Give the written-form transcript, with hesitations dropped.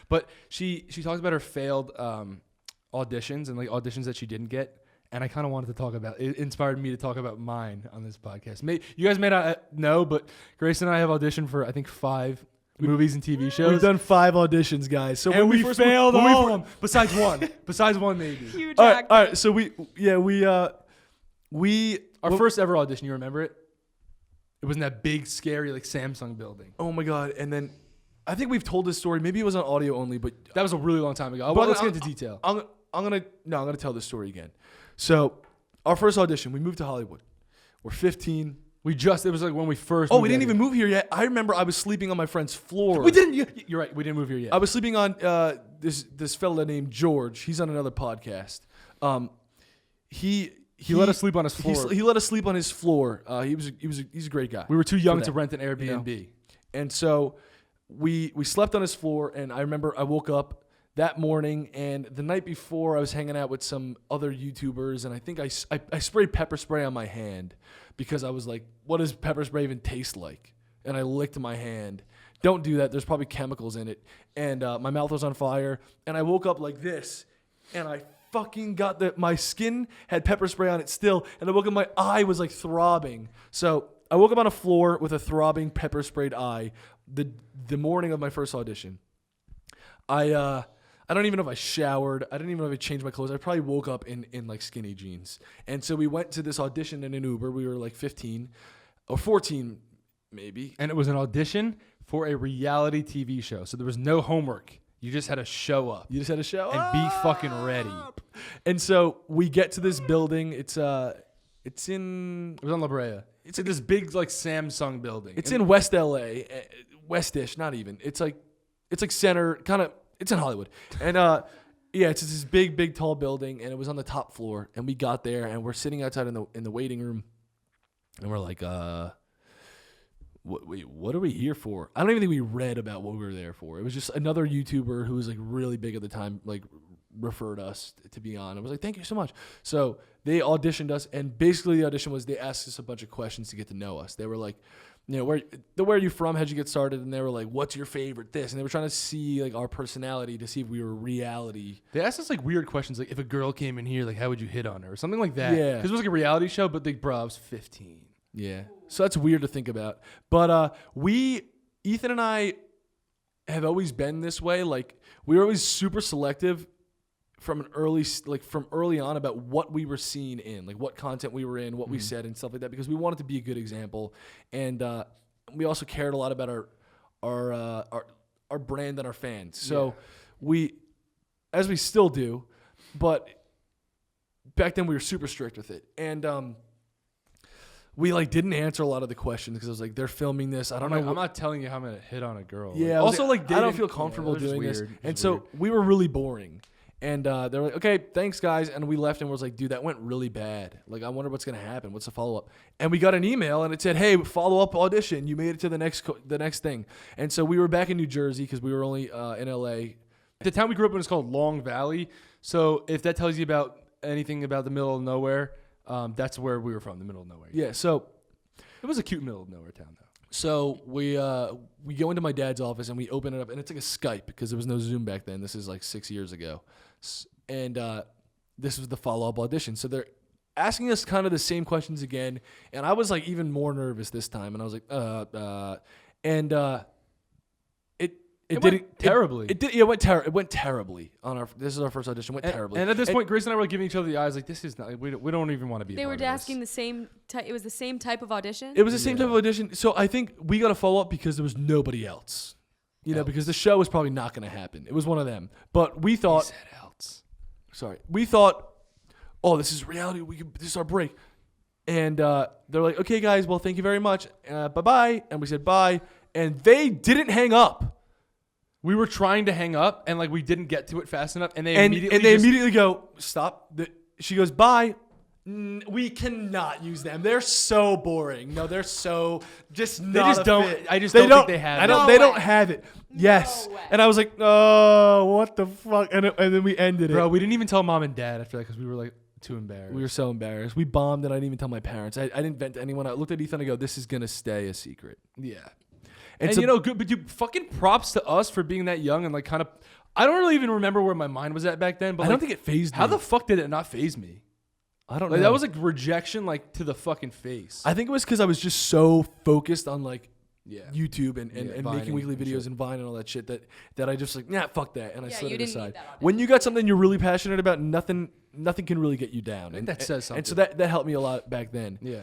But she talks about her failed auditions and like auditions that she didn't get. And I kind of wanted to talk about it. Inspired me to talk about mine on this podcast. You guys may not know, but Grace and I have auditioned for I think 5 movies and TV shows. We've done 5 auditions, guys. So and we failed all of them. Besides one maybe. Huge all actor. right. So our first ever audition. You remember it? It was in that big, scary like Samsung building. Oh my God! And then I think we've told this story. Maybe it was on audio only, but That was a really long time ago. But Let's get into detail. I'm gonna tell this story again. So our first audition, we moved to Hollywood. We're 15. It was like when we first. Oh, we didn't even move here yet. I remember I was sleeping on my friend's floor. We didn't. You're right. We didn't move here yet. I was sleeping on this fella named George. He's on another podcast. He let us sleep on his floor. He let us sleep on his floor. He's a great guy. We were too young to rent an Airbnb. You know? And so we slept on his floor, and I remember I woke up that morning, and the night before I was hanging out with some other YouTubers, and I think I sprayed pepper spray on my hand because I was like, what does pepper spray even taste like? And I licked my hand. Don't do that. There's probably chemicals in it. And my mouth was on fire, and I woke up like this, and I fucking got my skin had pepper spray on it still, and I woke up, my eye was like throbbing. So I woke up on a floor with a throbbing pepper sprayed eye the morning of my first audition. I don't even know if I showered. I didn't even know if I changed my clothes. I probably woke up in like skinny jeans. And so we went to this audition in an Uber. We were like 15 or 14 maybe. And it was an audition for a reality TV show. So there was no homework. You just had to show up. You just had to show and up. Be fucking ready. And so we get to this building. It was on La Brea. It's like this big like Samsung building. It's in West LA. West-ish, not even. It's like center, kind of. It's in Hollywood. And it's this big, tall building, and it was on the top floor. And we got there, and we're sitting outside in the waiting room, and we're like, what are we here for? I don't even think we read about what we were there for. It was just another YouTuber who was like really big at the time, like referred us to be on. I was like, thank you so much. So they auditioned us, and basically the audition was they asked us a bunch of questions to get to know us. They were like, where are you from? How'd you get started? And they were like, what's your favorite this? And they were trying to see like our personality to see if we were reality. They asked us like weird questions, like if a girl came in here, like how would you hit on her or something like that. Yeah. Because it was like a reality show, but like, bro, I was 15. Yeah. So that's weird to think about. But Ethan and I have always been this way. Like we were always super selective from early on about what we were seen in, like what content we were in, what we said and stuff like that, because we wanted to be a good example. And we also cared a lot about our brand and our fans. So as we still do, but back then we were super strict with it. And we like didn't answer a lot of the questions because I was like, they're filming this. I don't know. I'm not telling you how I'm gonna hit on a girl. Yeah. Also, I don't feel comfortable doing this. And so we were really boring. And they were like, okay, thanks, guys. And we left and was like, dude, that went really bad. Like, I wonder what's going to happen. What's the follow-up? And we got an email, and it said, hey, follow-up audition. You made it to the next thing. And so we were back in New Jersey because we were only in L.A. The town we grew up in is called Long Valley. So if that tells you about anything about the middle of nowhere, that's where we were from, the middle of nowhere. Yeah, so it was a cute middle of nowhere town, though. So we go into my dad's office, and we open it up, and it's like a Skype because there was no Zoom back then. This is like 6 years ago. And this was the follow-up audition. So they're asking us kind of the same questions again. And I was like even more nervous this time. And I was like, it went terribly. It went terribly this is our first audition. It went terribly. And at this point, Grace and I were giving each other the eyes like, this is not, we don't even want to be They a were part of asking this. the same it was the same type of audition? It was the same type of audition. So I think we got a follow-up because there was nobody else. You know, because the show was probably not going to happen. It was one of them. But we thought... He said else. Sorry. We thought, oh, this is reality. This is our break. And they're like, okay, guys, well, thank you very much. Bye-bye. And we said bye. And they didn't hang up. We were trying to hang up, and like we didn't get to it fast enough. And they immediately go, stop. She goes, bye. We cannot use them. They're so boring. No, they're so just not. They just don't. Fit. I just don't think they have it. They don't have it. Yes. No way. And I was like, oh, what the fuck? And then we ended it. Bro, we didn't even tell mom and dad after that because we were like too embarrassed. We were so embarrassed. We bombed, and I didn't even tell my parents. I didn't vent to anyone. I looked at Ethan and I go, this is gonna stay a secret. Yeah. And And so, you know, good, but you fucking props to us for being that young and like kind of I don't really even remember where my mind was at back then. But I don't think it phased How me. the fuck did it not phase me? I don't know. Like that was like rejection, like to the fucking face. I think it was because I was just so focused on like Yeah. YouTube and Vining making weekly and videos shit. and Vine and all that shit that I just like, nah, fuck that. And I Yeah, set you it didn't need aside. that audition. When you got something you're really passionate about, nothing can really get you down. And that says And so something. that helped me a lot back then. Yeah.